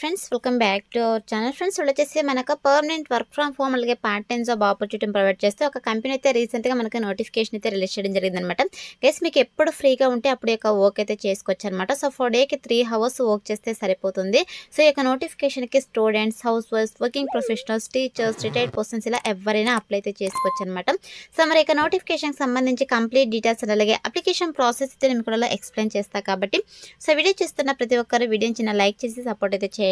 Friends welcome back to our channel. Friends వచ్చేసి మనకు permanent work from home అలాగే part time job opportunity provide చేస్తే ఒక company అయితే రీసెంట్గా మనకు నోటిఫికేషన్ అయితే రిలీజ్ చేయడం జరిగిందనమాట. గైస్ మీకు ఎప్పుడు ఫ్రీగా ఉంటే అప్పుడు యొక్క వర్క్ అయితే చేసుకోవచ్చు అనమాట. సో ఫర్ డేకి 3 hours వర్క్ చేస్తే సరిపోతుంది. సో ఈ యొక్క నోటిఫికేషన్కి స్టూడెంట్స్, హౌస్ వైఫ్స్, working professionals, teachers, retired persons ఇలా ఎవరైనా అప్లై అయితే చేసుకోవచ్చు అనమాట. సో మరి యొక్క నోటిఫికేషన్కి సంబంధించి కంప్లీట్ డీటెయిల్స్ అలాగే అప్లికేషన్ ప్రాసెస్ అయితే నేను కూడా ఎక్స్ప్లెయిన్ చేస్తాను కాబట్టి సో వీడియో చూస్తున్న ప్రతి ఒక్కరు వీడియోని చిన్న లైక్ చేసి సపోర్ట్ అయితే చేయండి.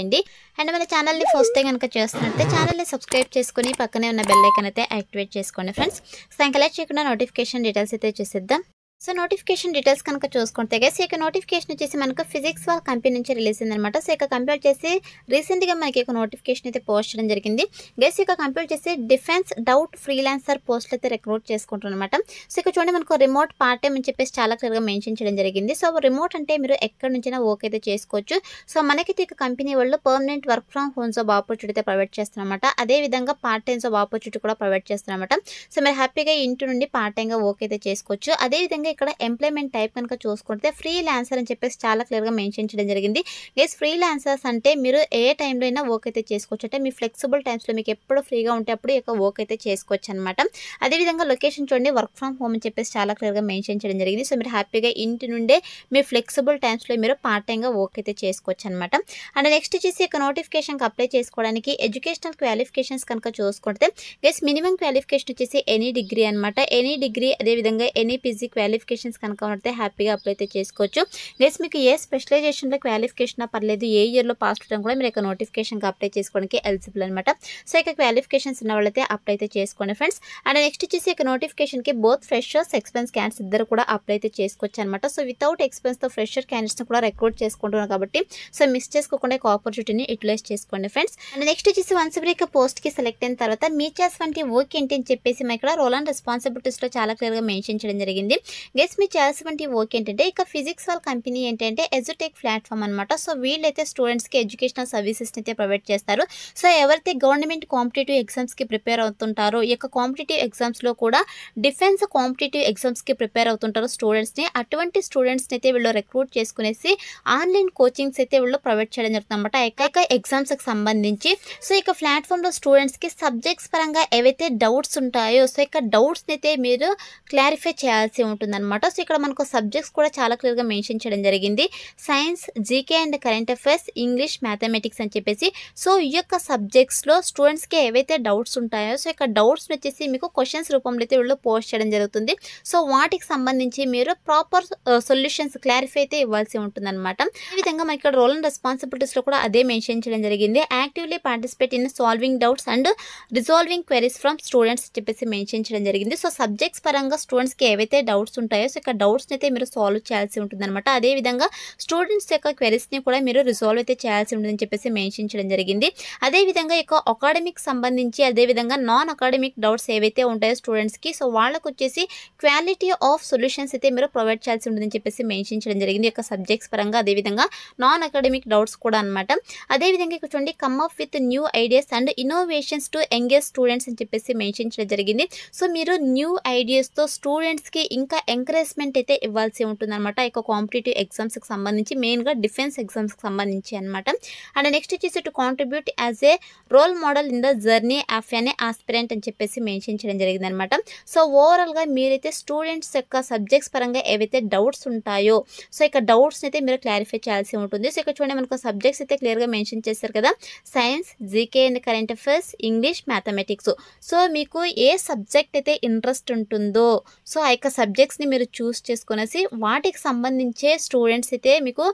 అండ్ మన ఛానల్ని ఫస్ట్ టైం కనుక చేస్తున్నట్టే ఛానల్ని సబ్స్క్రైబ్ చేసుకుని పక్కనే ఉన్న బెల్ ఐకాన్ అయితే యాక్టివేట్ చేసుకోండి ఫ్రెండ్స్. సో ఇంకా లేట్ చేయకుండా నోటిఫికేషన్ డీటెయిల్స్ అయితే చూసేద్దాం. సో నోటిఫికేషన్ డీటెయిల్స్ కనుక చూసుకుంటే గైస్ ఈ యొక్క నోటిఫికేషన్ వచ్చేసి మనకు ఫిజిక్స్ వాళ్ళ కంపెనీ నుంచి రిలీజ్ అయిందనమాట. సో ఇక కంపెనీ వచ్చేసి రీసెంట్గా మనకి ఒక నోటిఫికేషన్ అయితే పోస్ట్ చేయడం జరిగింది. గైస్ ఇక కంపెనీ వచ్చేసి డిఫెన్స్ డౌట్ ఫ్రీలాన్సర్ పోస్టులు అయితే రిక్రూట్ చేసుకుంటారనమాట. సో ఇక చూడండి మనకు రిమోట్ పార్ట్ టైం అని చెప్పేసి చాలా క్లియర్గా మెన్షన్ చేయడం జరిగింది. సో రిమోట్ అంటే మీరు ఎక్కడి నుంచైనా వర్క్ అయితే చేసుకోవచ్చు. సో మనకైతే ఇక కంపెనీ వాళ్ళు permanent work from home job opportunity అయితే ప్రొవైడ్ చేస్తారనమాట. అదేవిధంగా పార్ట్ టైం జాబ్ ఆపర్చునిటీ కూడా ప్రొవైడ్ చేస్తారనమాట. సో మీరు హ్యాపీగా ఇంటి నుండి పార్ట్ టైంగా వర్క్ అయితే చేసుకోవచ్చు. అదేవిధంగా ఇక్కడ ఎంప్లాయ్మెంట్ టైప్ కనుక చూసుకుంటే ఫ్రీలాన్సర్ అని చెప్పేసి చాలా క్లియర్గా మెన్షన్ చేయడం జరిగింది. గైస్ ఫ్రీలాన్సర్స్ అంటే మీరు ఏ టైంలో అయినా వర్క్ అయితే చేసుకోవచ్చు. అంటే మీ ఫ్లెక్సిబుల్ టైమ్స్లో మీకు ఎప్పుడు ఫ్రీగా ఉంటే అప్పుడు ఈ వర్క్ అయితే చేసుకోవచ్చు అనమాట. అదేవిధంగా లొకేషన్ చూడండి వర్క్ ఫ్రమ్ హోమ్ అని చెప్పేసి చాలా క్లియర్గా మెన్షన్ చేయడం జరిగింది. సో మీరు హ్యాపీగా ఇంటి నుండే మీ ఫ్లెక్సిబుల్ టైమ్స్లో మీరు పార్ట్ టైంగా వర్క్ అయితే చేసుకోవచ్చు అనమాట. అండ్ నెక్స్ట్ వచ్చేసి ఇక నోటిఫికేషన్కి అప్లై చేసుకోవడానికి ఎడ్యుకేషనల్ క్వాలిఫికేషన్స్ కనుక చూసుకుంటే గైస్ మినిమం క్వాలిఫికేషన్ వచ్చేసి ఎనీ డిగ్రీ అనమాట. ఎనీ డిగ్రీ అదేవిధంగా ఎనీ పీజీ క్వాలిఫికేషన్స్ కనుక ఉంటే హ్యాపీగా అప్లై అయితే చేసుకోవచ్చు. గైస్ మీకు ఏ స్పెషలైజేషన్లో క్వాలిఫికేషన్ పర్లేదు, ఏ ఇయర్లో పాస్ అవడం కూడా మీరు ఇక నోటిఫికేషన్కి అప్లై చేసుకోవడానికి ఎలిజిబుల్ అనమాట. సో ఇక క్వాలిఫికేషన్స్ ఉన్న వాళ్ళైతే అప్లై అయితే చేసుకోండి ఫ్రెండ్స్. అండ్ నెక్స్ట్ వచ్చేసి ఇక నోటిఫికేషన్కి బోత్ ఫ్రెషర్స్ ఎక్స్పీరియన్స్ క్యాండిడేట్స్ ఇద్దరు కూడా అప్లై అయితే చేసుకోవచ్చు అనమాట. సో వితౌట్ ఎక్స్పీరియన్స్తో ఫ్రెషర్ క్యాండిడేట్స్ని కూడా రిక్రూట్ చేసుకుంటున్నారు కాబట్టి సో మిస్ చేసుకోకుండా ఒక ఆపర్చునిటీని యూటిలైజ్ చేసుకోండి ఫ్రెండ్స్. అండ్ నెక్స్ట్ వచ్చేసి వన్స్ మీరు ఇక పోస్ట్కి సెలెక్ట్ అయిన తర్వాత మీ చేసినటువంటి వర్క్ ఏంటి అని చెప్పేసి మా ఇక్కడ రోల్ అండ్ రెస్పాన్సిబిలిటీస్లో చాలా క్లియర్గా మెన్షన్ చేయడం జరిగింది. గెస్ మీ చేసినటువంటి వర్క్ ఏంటంటే ఇక ఫిజిక్స్ వాళ్ళ కంపెనీ ఏంటంటే ఎడ్యుటెక్ ప్లాట్ఫామ్ అనమాట. సో వీళ్ళైతే స్టూడెంట్స్కి ఎడ్యుకేషనల్ సర్వీసెస్ని అయితే ప్రొవైడ్ చేస్తారు. సో ఎవరైతే గవర్నమెంట్ కాంపిటేటివ్ ఎగ్జామ్స్కి ప్రిపేర్ అవుతుంటారో ఈ యొక్క కాంపిటేటివ్ ఎగ్జామ్స్లో కూడా డిఫెన్స్ కాంపిటేటివ్ ఎగ్జామ్స్కి ప్రిపేర్ అవుతుంటారు స్టూడెంట్స్ని. అటువంటి స్టూడెంట్స్ని అయితే వీళ్ళు రిక్రూట్ చేసుకునేసి ఆన్లైన్ కోచింగ్స్ అయితే వీళ్ళు ప్రొవైడ్ చేయడం జరుగుతుంది అనమాట ఏకైక ఎగ్జామ్స్కి సంబంధించి. సో ఇక ప్లాట్ఫామ్లో స్టూడెంట్స్కి సబ్జెక్ట్స్ పరంగా ఏవైతే డౌట్స్ ఉంటాయో సో ఇక డౌట్స్ని అయితే మీరు క్లారిఫై చేయాల్సి ఉంటుందన్నమాట. సో ఇక్కడ మనకు సబ్జెక్ట్స్ కూడా చాలా క్లియర్గా మెన్షన్ చేయడం జరిగింది. Science, GK and current affairs, English, mathematics అని చెప్పేసి. సో ఈ యొక్క సబ్జెక్ట్స్లో స్టూడెంట్స్కి ఏవైతే డౌట్స్ ఉంటాయో సో ఇక డౌట్స్ వచ్చేసి మీకు క్వశ్చన్స్ రూపంలో అయితే వీళ్ళు పోస్ట్ చేయడం జరుగుతుంది. సో వాటికి సంబంధించి మీరు ప్రాపర్ సొల్యూషన్స్ క్లారిఫై అయితే ఇవ్వాల్సి ఉంటుందన్నమాట. ఈ విధంగా మనకి ఇక్కడ రోల్ అండ్ రెస్పాన్సిబిలిటీస్లో కూడా అదే మెన్షన్ చేయడం జరిగింది. Actively participate in solving doubts and resolving queries from students చెప్పేసి మెన్షన్ చేయడం జరిగింది. సో సబ్జెక్ట్స్ పరంగా స్టూడెంట్స్కి ఏవైతే డౌట్స్ ఉంటాయో సో ఇక డౌట్స్ని అయితే మీరు సాల్వ్ చేయాల్సి ఉంటుందన్నమాట. అదేవిధంగా స్టూడెంట్స్ యొక్క క్వెరీస్ని కూడా మీరు రిజాల్వ్ అయితే చేయాల్సి ఉంటుందని చెప్పేసి మెన్షన్ చేయడం జరిగింది. అదేవిధంగా ఇక అకాడమిక్ సంబంధించి అదేవిధంగా నాన్ అకాడమిక్ డౌట్స్ ఏవైతే ఉంటాయో స్టూడెంట్స్కి సో వాళ్ళకు వచ్చేసి క్వాలిటీ ఆఫ్ సొల్యూషన్స్ అయితే మీరు ప్రొవైడ్ చేయాల్సి ఉంటుందని చెప్పేసి మెన్షన్ చేయడం జరిగింది. యొక్క సబ్జెక్ట్స్ పరంగా అదేవిధంగా నాన్ అకాడమిక్ డౌట్స్ కూడా అనమాట. అదేవిధంగా ఇక్కడ చూడండి come up with new ideas and innovations to engage students అని చెప్పేసి మెన్షన్ చేయడం జరిగింది. సో మీరు న్యూ ఐడియాస్తో స్టూడెంట్స్కి ఇంకా ఎంకరేజ్మెంట్ అయితే ఇవ్వాల్సి ఉంటుందన్నమాట. ఇక కాంపిటేటివ్ ఎగ్జామ్స్కి సంబంధించి మెయిన్గా డిఫెన్స్ ఎగ్జామ్స్కి సంబంధించి అనమాట. అండ్ నెక్స్ట్ వచ్చేసి to contribute as a role model in the journey of an aspirant అని చెప్పేసి మెన్షన్ చేయడం జరిగింది అనమాట. సో ఓవరాల్గా మీరైతే స్టూడెంట్స్ యొక్క సబ్జెక్ట్స్ పరంగా ఏవైతే డౌట్స్ ఉంటాయో సో ఇక డౌట్స్ని అయితే మీరు క్లారిఫై చేయాల్సి ఉంటుంది. సో ఇక్కడ చూడండి మనకు సబ్జెక్ట్స్ అయితే క్లియర్గా మెన్షన్ చేశారు కదా, science, GK and current affairs, English, mathematics. So మీకు ఏ సబ్జెక్ట్ అయితే ఇంట్రెస్ట్ ఉంటుందో సో ఆ యొక్క సబ్జెక్ట్స్ని మీరు చూస్ చేసుకునేసి వాటికి సంబంధించే స్టూడెంట్స్ అయితే మీకు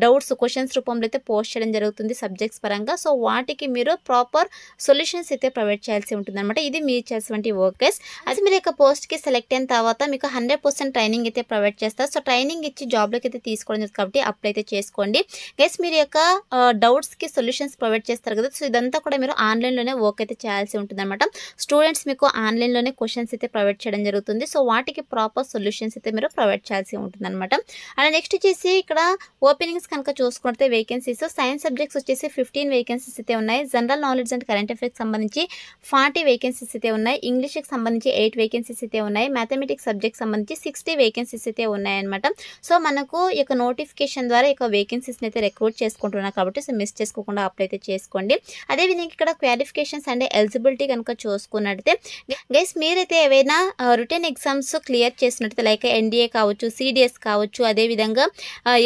డౌట్స్ క్వశ్చన్స్ రూపంలో అయితే పోస్ట్ చేయడం జరుగుతుంది సబ్జెక్ట్స్ పరంగా. సో వాటికి మీరు ప్రాపర్ సొల్యూషన్స్ అయితే ప్రొవైడ్ చేయాల్సి ఉంటుంది అనమాట. ఇది మీరు చేసేటువంటి వర్కర్స్. అది మీరు యొక్క పోస్ట్కి సెలెక్ట్ అయిన తర్వాత మీకు 100% ట్రైనింగ్ అయితే ప్రొవైడ్ చేస్తారు. సో ట్రైనింగ్ ఇచ్చి జాబ్లోకి అయితే తీసుకోవడం జరుగుతుంది కాబట్టి అప్లై అయితే చేసుకోండి. గైస్ మీరు యొక్క డౌట్స్కి సొల్యూషన్స్ ప్రొవైడ్ చేస్తారు కదా, సో ఇదంతా కూడా మీరు ఆన్లైన్లోనే వర్క్ అయితే చేయాల్సి ఉంటుంది అనమాట. స్టూడెంట్స్ మీకు ఆన్లైన్లోనే క్వశ్చన్స్ అయితే ప్రొవైడ్ చేయడం జరుగుతుంది. సో వాటికి ప్రాపర్ సొల్యూషన్స్ అయితే మీరు ప్రొవైడ్ చేయాల్సి ఉంటుందన్నమాట. అండ్ నెక్స్ట్ వచ్చేసి ఇక్కడ ఓపెనింగ్స్ కనుక చూసుకుంటే వేకెన్సీస్ సైన్స్ సబ్జెక్ట్స్ వచ్చేసి 15 వేకెన్సీస్ అయితే ఉన్నాయి. General knowledge and current affairs సంబంధించి 40 వేకెన్సీస్ అయితే ఉన్నాయి. ఇంగ్లీష్కి సంబంధించి 8 వేకెన్సీస్ అయితే ఉన్నాయి. మ్యాథమెటిక్స్ సబ్జెక్ట్ సంబంధించి 60 వేకెన్సీస్ అయితే ఉన్నాయన్నమాట. సో మనకు ఈ యొక్క నోటిఫికేషన్ ద్వారా ఈ యొక్క వేకెన్సీస్ని అయితే రిక్రూట్ చేసుకుంటున్నారు కాబట్టి సో మిస్ చేసుకోకుండా అప్లై అయితే చేసుకోండి. అదేవిధంగా ఇక్కడ క్వాలిఫికేషన్స్ అండ్ ఎలిజిబిలిటీ కనుక చూసుకున్నట్టయితే గైస్ మీరైతే ఏవైనా రిటర్న్ ఎగ్జామ్స్ క్లియర్ చేసినట్టయితే లైక్ ఎన్డీఏ కావచ్చు, సిడిఎస్ కావచ్చు, అదేవిధంగా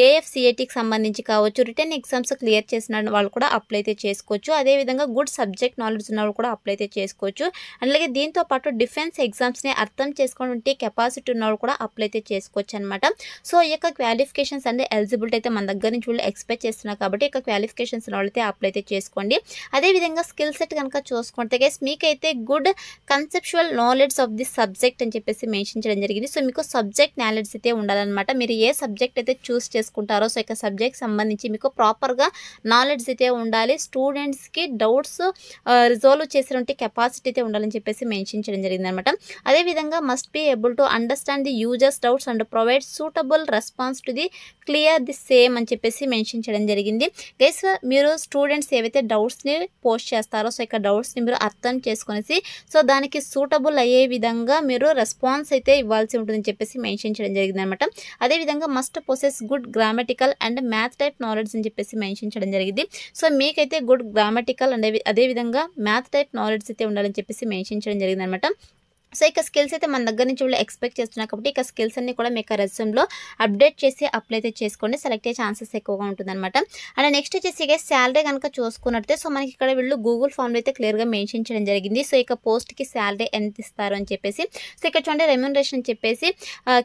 ఏఎఫ్సిఏటీకి సంబంధించి కావచ్చు రిటర్న్ ఎగ్జామ్స్ క్లియర్ చేసిన వాళ్ళు కూడా అప్లై అయితే చేసుకోవచ్చు. అదేవిధంగా గుడ్ సబ్జెక్ట్ నాలెడ్జ్ ఉన్న వాళ్ళు కూడా అప్లై అయితే చేసుకోవచ్చు. అలాగే దీంతో పాటు డిఫెన్స్ ఎగ్జామ్స్ని అర్థం చేసుకునే కెపాసిటీ ఉన్న వాళ్ళు కూడా అప్లై అయితే చేసుకోవచ్చు అనమాట. సో ఈ యొక్క క్వాలిఫికేషన్స్ అండ్ ఎలిజిబిలిటీ అయితే మన దగ్గర నుంచి వాళ్ళు ఎక్స్పెక్ట్ చేస్తున్నారు కాబట్టి ఇక క్వాలిఫికేషన్స్ ఉన్న వాళ్ళైతే అప్లై అయితే చేసుకోండి. అదేవిధంగా స్కిల్ సెట్ కనుక చూసుకుంటే గైస్ మీకైతే good conceptual knowledge of the subject అని చెప్పేసి మెన్షన్ చేయడం జరిగింది. సో మీకు సబ్జెక్ట్ నాలెడ్జ్ అయితే ఉండాలన్నమాట. మీరు ఏ సబ్జెక్ట్ అయితే చూస్ చేసుకుంటారో సో ఇక సబ్జెక్ట్ సంబంధించి మీకు ప్రాపర్గా నాలెడ్జ్ అయితే ఉండాలి. స్టూడెంట్స్కి డౌట్స్ రిజాల్వ్ చేసేటువంటి కెపాసిటీ అయితే ఉండాలని చెప్పేసి మెన్షన్ చేయడం జరిగింది అనమాట. అదేవిధంగా must be able to understand the users doubts and provide suitable response to the clear the same అని చెప్పేసి మెన్షన్ చేయడం జరిగింది. గైస్ మీరు స్టూడెంట్స్ ఏవైతే డౌట్స్ని పోస్ట్ చేస్తారో సో ఇక డౌట్స్ని మీరు అర్థం చేసుకునేసి సో దానికి సూటబుల్ అయ్యే విధంగా మీరు రెస్పాన్స్ అయితే ఇవ్వాల్సి ఉంటుందని చెప్పేసి మెన్షన్ చేయడం జరిగింది అనమాట. అదేవిధంగా must possess good grammatical and math type knowledge అని చెప్పేసి మెన్షన్ చేయడం జరిగింది. సో మీకైతే గుడ్ గ్రామటికల్ అండ్ అదేవిధంగా మ్యాథ్ టైప్ నాలెడ్జ్ అయితే ఉండాలని చెప్పేసి మెన్షన్ చేయడం జరిగింది అనమాట. సో ఇక స్కిల్స్ అయితే మన దగ్గర నుంచి వాళ్ళు ఎక్స్పెక్ట్ చేస్తున్నారు కాబట్టి ఇక స్కిల్స్ అన్ని కూడా మీకు రెజ్యూమ్లో అప్డేట్ చేసి అప్లై అయితే చేసుకోండి. సెలెక్ట్ అయ్యే ఛాన్సెస్ ఎక్కువగా ఉంటుందన్నమాట. అండ్ నెక్స్ట్ వచ్చేసి శాలరీ కనుక చూసుకున్నట్టే సో మనకి ఇక్కడ వీళ్ళు గూగుల్ ఫామ్లో అయితే క్లియర్గా మెన్షన్ చేయడం జరిగింది. సో ఇక పోస్ట్కి శాలరీ ఎంత ఇస్తారు అని చెప్పేసి సో ఇక్కడ చూడండి రెమ్యూనరేషన్ అని చెప్పేసి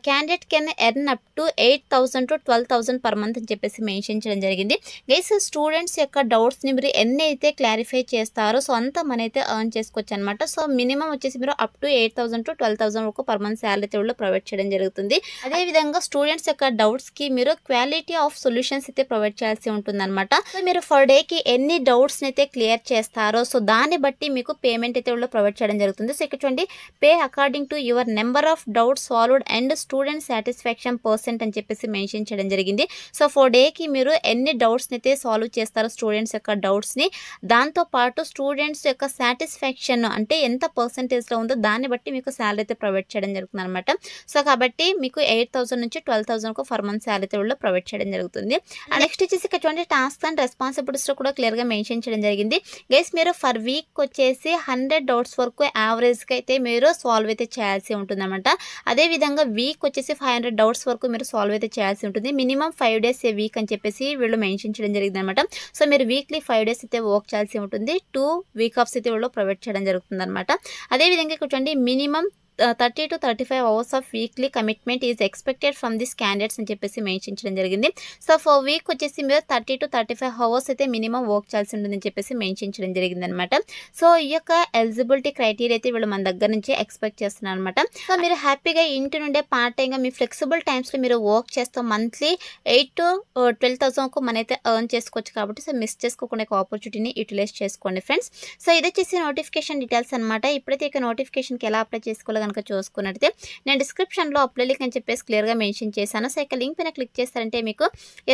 candidate can earn up to 8,000 to 12,000 per month అని చెప్పేసి మెన్షన్ చేయడం జరిగింది. గైస్ స్టూడెంట్స్ యొక్క డౌట్స్ని మీరు ఎన్ని అయితే క్లారిఫై చేస్తారో సో అంత మనీ అయితే ఎర్న్ చేసుకోవచ్చు అనమాట. సో మినిమం వచ్చేసి మీరు అప్ టు 8,000 to 12,000 వరకు పర్ మంత్ శాలరీ అయితే ప్రొవైడ్ చేయడం జరుగుతుంది. అదేవిధంగా స్టూడెంట్స్ యొక్క డౌట్స్కి మీరు క్వాలిటీ ఆఫ్ సొల్యూషన్స్ అయితే ప్రొవైడ్ చేయాల్సి ఉంటుంది అనమాట. సో మీరు ఫర్ డేకి ఎన్ని డౌట్స్ని అయితే క్లియర్ చేస్తారో సో దాన్ని బట్టి మీకు పేమెంట్ అయితే ప్రొవైడ్ చేయడం జరుగుతుంది. సో ఇక్కడ చూడండి pay according to your number of doubts solved and student satisfaction % అని చెప్పేసి మెన్షన్ చేయడం జరిగింది. సో ఫర్ డేకి మీరు ఎన్ని డౌట్స్ని అయితే సాల్వ్ చేస్తారో స్టూడెంట్స్ యొక్క డౌట్స్ని దాంతోపాటు స్టూడెంట్స్ యొక్క సాటిస్ఫాక్షన్ అంటే ఎంత పర్సెంటేజ్లో ఉందో దాన్ని బట్టి మీకు శాలరీ అయితే ప్రొవైడ్ చేయడం జరుగుతుంది అనమాట. సో కాబట్టి మీకు 8,000 నుంచి 12,000 పర్ మంత్ శాలరీ అయితే ప్రొవైడ్ చేయడం జరుగుతుంది. నెక్స్ట్ వచ్చేసి ఇక్కడ చూడండి టాస్క్ అండ్ రెస్పాన్సిబిలిటీస్ కూడా క్లియర్గా మెన్షన్ చేయడం జరిగింది. గైస్ మీరు ఫర్ వీక్ వచ్చేసి 100 డౌట్స్ వరకు యావరేజ్గా అయితే మీరు సాల్వ్ అయితే చేయాల్సి ఉంటుంది అనమాట. అదేవిధంగా వీక్ వచ్చేసి 500 డౌట్స్ వరకు మీరు సాల్వ్ అయితే చేయాల్సి ఉంటుంది. మినిమం 5 days ఏ వీక్ అని చెప్పేసి వీళ్ళు మెన్షన్ చేయడం జరిగింది అనమాట. సో మీరు వీక్లీ 5 days అయితే వర్క్ చేయాల్సి ఉంటుంది. 2 వీక్ ఆఫ్స్ అయితే వీళ్ళు ప్రొవైడ్ చేయడం జరుగుతుంది అనమాట. అదేవిధంగా ఇక్కడ చూడండి minimum 30 to 35 hours of weekly commitment is expected from this candidates అని చెప్పేసి మెన్షన్ చేయడం జరిగింది. సో ఫర్ వీక్ వచ్చేసి మీరు 30 to 35 hours అయితే మినిమం వర్క్ చేయాల్సి ఉంటుందని చెప్పేసి మెన్షన్ చేయడం జరిగింది అనమాట. సో ఈ యొక్క ఎలిజిబిలిటీ క్రైటీరియా అయితే వీళ్ళు మన దగ్గర నుంచి ఎక్స్పెక్ట్ చేస్తున్నారు అనమాట. సో మీరు హ్యాపీగా ఇంటి నుండే పార్ట్ టైంగా మీ ఫ్లెక్సిబుల్ టైమ్స్లో మీరు వర్క్ చేస్తూ మంత్లీ 8 to 12,000 మన అయితే ఎర్న్ చేసుకోవచ్చు కాబట్టి సో మిస్ చేసుకోకుండా ఆపర్చునిటీని యూటిలైజ్ చేసుకోండి ఫ్రెండ్స్. సో ఇది వచ్చేసి నోటిఫికేషన్ డీటెయిల్స్ అనమాట. ఇప్పుడైతే ఇక నోటిఫికేషన్కి ఎలా అప్లై చేసుకోవాలి కనుక చూసుకున్నట్లయితే నేను డిస్క్రిప్షన్లో అప్లై లింక్ అని చెప్పేసి క్లియర్గా మెన్షన్ చేశాను. సో ఇక లింక్ పైన క్లిక్ చేస్తారంటే మీకు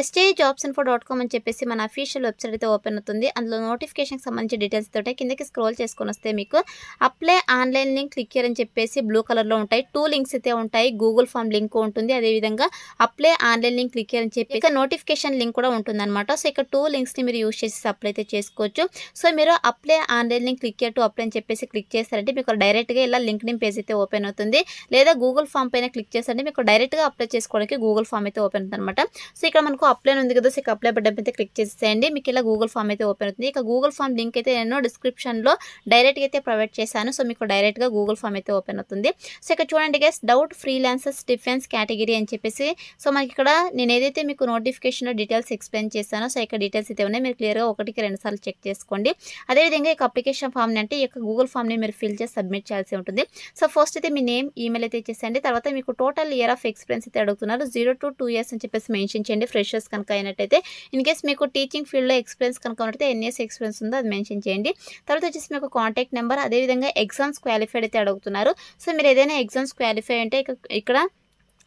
sjobsinfo.com అని చెప్పేసి మన అఫీషియల్ వెబ్సైట్ అయితే ఓపెన్ అవుతుంది. అందులో నోటిఫికేషన్కి సంబంధించి డీటెయిల్స్ తోటే కిందకి స్క్రోల్ చేసుకొని వస్తే మీకు అప్లై ఆన్లైన్ లింక్ క్లిక్ చేయని చెప్పేసి బ్లూ కలర్లో ఉంటాయి. 2 లింక్స్ అయితే ఉంటాయి. గూగుల్ ఫామ్ లింక్ ఉంటుంది, అదేవిధంగా అప్లై ఆన్లైన్ లింక్ క్లిక్ చేయని చెప్పి ఇక నోటిఫికేషన్ లింక్ కూడా ఉంటుంది అనమాట. సో ఇక 2 లింక్స్ని మీరు యూజ్ చేసి అప్లై అయితే చేసుకోవచ్చు. సో మీరు apply online link click to apply అని చెప్పేసి క్లిక్ చేస్తారంటే మీకు డైరెక్ట్గా ఇలా లింక్డ్ఇన్ పేజ్ అయితే ఓపెన్ అవుతుంది. లేదా గూగుల్ ఫామ్ పైన క్లిక్ చేస్తే మీకు డైరెక్ట్గా అప్లై చేసుకోవడానికి గూగుల్ ఫామ్ అయితే ఓపెన్ అవుతుంది అనమాట. సో ఇక్కడ మనకు అప్లై ఉంది కదా, సో ఇక అప్లై బటన్ అయితే క్లిక్ చేసేయండి. మీకు ఇలా గూగుల్ ఫామ్ అయితే ఓపెన్ అవుతుంది. ఇక గూగుల్ ఫామ్ లింక్ అయితే నేను డిస్క్రిప్షన్లో డైరెక్ట్గా అయితే ప్రొవైడ్ చేశాను. సో మీకు డైరెక్ట్గా గూగుల్ ఫామ్ అయితే ఓపెన్ అవుతుంది. సో ఇక్కడ చూడండి guys doubt freelancers defence category అని చెప్పేసి సో మనకి ఇక్కడ నేను ఏదైతే మీకు నోటిఫికేషన్లో డీటెయిల్స్ ఎక్స్ప్లెయిన్ చేశానో సో ఇక్కడ డీటెయిల్స్ అయితే ఉన్నాయి. మీరు క్లియర్గా 1-2 సార్లు చెక్ చేసుకోండి. అదేవిధంగా ఇక అప్లికేషన్ ఫామ్ని అంటే ఈ యొక్క గూగుల్ ఫామ్ని మీరు ఫిల్ చేసి సబ్మిట్ చేయాల్సి ఉంటుంది. సో ఫస్ట్ అయితే మీ నేమ్ ఈమెయిల్ అయితే ఇచ్చేసండి. తర్వాత మీకు టోటల్ ఇయర్ ఆఫ్ ఎక్స్పీరియన్స్ అయితే అడుగుతున్నారు. 0 to 2 years అని చెప్పేసి మెన్షన్ చేయండి. ఫ్రెషర్స్ కనుక అయినట్టయితే ఇన్ కేస్ మీకు టీచింగ్ ఫీల్డ్లో ఎక్స్పీరియన్స్ కనుక ఉన్నట్టయితే ఎన్ని ఇయర్స్ ఎక్స్పీరియన్స్ ఉందో అది మెన్షన్ చేయండి. తర్వాత వచ్చేసి మీకు కాంటాక్ట్ నెంబర్, అదేవిధంగా ఎగ్జామ్స్ క్వాలిఫైడ్ అయితే అడుగుతున్నారు. సో మీరు ఏదైనా ఎగ్జామ్స్ క్వాలిఫై అంటే ఇక్కడ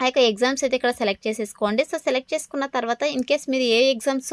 ఆ యొక్క ఎగ్జామ్స్ అయితే ఇక్కడ సెలెక్ట్ చేసేసుకోండి. సో, సెలెక్ట్ చేసుకున్న తర్వాత ఇన్‌కేస్ మీరు ఏ ఎగ్జామ్స్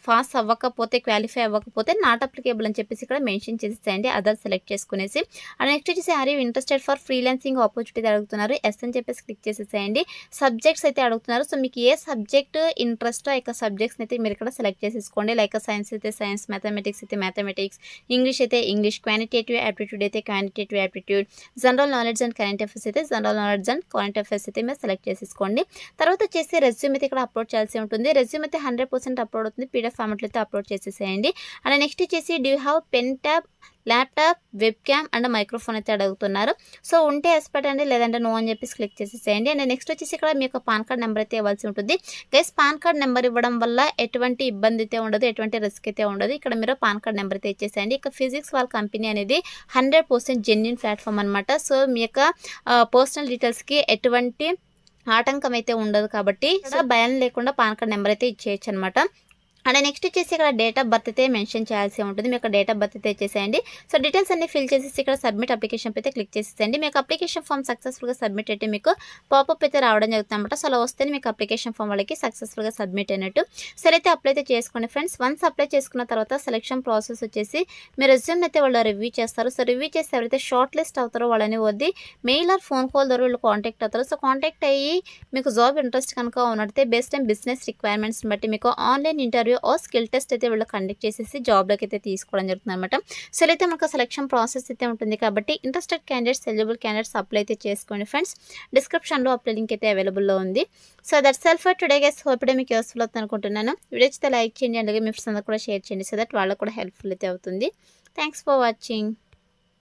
పాస్ అవ్వకపోతే, క్వాలిఫై అవ్వకపోతే నాట్ అప్లికేబుల్ అని చెప్పేసి ఇక్కడ మెన్షన్ చేసేసేయండి. అదర్ సెలెక్ట్ చేసుకునేసి. అండ్ నెక్స్ట్ వచ్చేసి are you interested for freelancing opportunity అడుగుతున్నారు. ఎస్ అని చెప్పేసి క్లిక్ చేసేసేయండి. సబ్జెక్ట్స్ అయితే అడుగుతున్నారు. సో, మీకు ఏ సబ్జెక్ట్ ఇంట్రెస్టో ఆ యొక్క సబ్జెక్ట్స్‌ని అయితే మీరు ఇక్కడ సెలెక్ట్ చేసేసుకోండి. లైక్ సైన్స్ అయితే సైన్స్, మ్యాథమెటిక్స్ అయితే మ్యాథమెటిక్స్, ఇంగ్లీష్ అయితే ఇంగ్లీష్, క్వాంటిటేటివ్ యాప్టిట్యూడ్ అయితే quantitative aptitude, general knowledge and current affairs అయితే general knowledge and current affairs అయితే మీరు సెలెక్ట్ చేసేసుకోండి. తర్వాత వచ్చేసి రెజ్యూమ్ అయితే ఇక్కడ అప్లోడ్ చేయాల్సి ఉంటుంది. రెజ్యూమ్ అయితే 100% అప్లోడ్ అవుతుంది. పీడిఎఫ్ ఫార్మాట్లో అయితే అప్లోడ్ చేసేసేయండి. అండ్ నెక్స్ట్ వచ్చేసి do you have pen tab, laptop, web cam and microphone అయితే అడుగుతున్నారు. సో, ఉంటే ఎస్ పెట్టండి, లేదంటే నో అని చెప్పేసి క్లిక్ చేసేసేయండి. అండ్ నెక్స్ట్ వచ్చేసి ఇక్కడ మీ యొక్క పాన్ కార్డ్ నెంబర్ అయితే ఇవ్వాల్సి ఉంటుంది. గైస్ పాన్ కార్డ్ నెంబర్ ఇవ్వడం వల్ల ఎటువంటి ఇబ్బంది అయితే ఉండదు, ఎటువంటి రిస్క్ అయితే ఉండదు. ఇక్కడ మీరు పాన్ కార్డ్ నెంబర్ అయితే ఇచ్చేసేయండి. ఇక ఫిజిక్స్ వాళ్ళ కంపెనీ అనేది 100% జెన్యూన్ ప్లాట్ఫామ్ అనమాట. సో, మీ యొక్క పర్సనల్ డీటెయిల్స్కి ఎటువంటి ఆటంకం అయితే ఉండదు కాబట్టి భయం లేకుండా పాన్ కార్డ్ నెంబర్ అయితే ఇచ్చేయచ్చు అనమాట. అండ్ నెక్స్ట్ వచ్చేసి ఇక్కడ డేట్ ఆఫ్ బర్త్ అయితే మెన్షన్ చేయాల్సి ఉంటుంది. మీకు డేట్ ఆఫ్ బర్త్ అయితే ఇచ్చేసేయండి. సో, డీటెయిల్స్ అన్ని ఫిల్ చేసేసి ఇక్కడ సబ్మిట్ అప్లికేషన్ అయితే క్లిక్ చేసేసేయండి. మీకు అప్లికేషన్ ఫామ్ సక్సెస్ఫుల్గా సబ్మిట్ అయితే మీకు పాపప్ అయితే రావడం జరుగుతుంది అనమాట. సో, అలా వస్తేనే మీకు అప్లికేషన్ ఫామ్ వాళ్ళకి సక్సెస్ఫుల్గా సబ్మిట్ అయినట్టు. సరే అయితే అప్లై అయితే చేసుకోండి ఫ్రెండ్స్. వన్స్ అప్లై చేసుకున్న తర్వాత సెలక్షన్ ప్రాసెస్ వచ్చేసి మీ రెజ్యూమ్ అయితే వాళ్ళు రివ్యూ చేస్తారు. సో, రివ్యూ చేసి ఎవరైతే షార్ట్ లిస్ట్ అవుతారో వాళ్ళని వద్ది మెయిల్ ఆర్ ఫోన్ కాల్ ద్వారా వీళ్ళు కాంటాక్ట్ అవుతారు. సో, కాంటాక్ట్ అయ్యి మీకు జాబ్ ఇంట్రెస్ట్ కనుక ఉన్నట్టయితే బేస్డ్ ఆన్ బిజినెస్ రిక్వైర్మెంట్స్ని బట్టి మీకు online interview or skill test అయితే వీళ్ళు కండక్ట్ చేసేసి జాబ్లోకి అయితే తీసుకోవడం జరుగుతుంది అనమాట. సో, అయితే మనకు సెలక్షన్ ప్రాసెస్ అయితే ఉంటుంది కాబట్టి interested candidates, eligible candidates apply అయితే చేసుకోండి ఫ్రెండ్స్. డిస్క్రిప్షన్లో అప్లై లింక్ అయితే అవైలబుల్లో ఉంది. So, that's all for today guys. Hope ఇదే మీకు యూస్ఫుల్ అవుతుంది అనుకుంటున్నాను. వీడియో అయితే లైక్ చేయండి, అలాగే మీ ఫ్రెండ్స్ అందరూ కూడా షేర్ చేయండి. సో దట్ వాళ్ళకు కూడా హెల్ప్ఫుల్ అయితే అవుతుంది. Thanks for watching.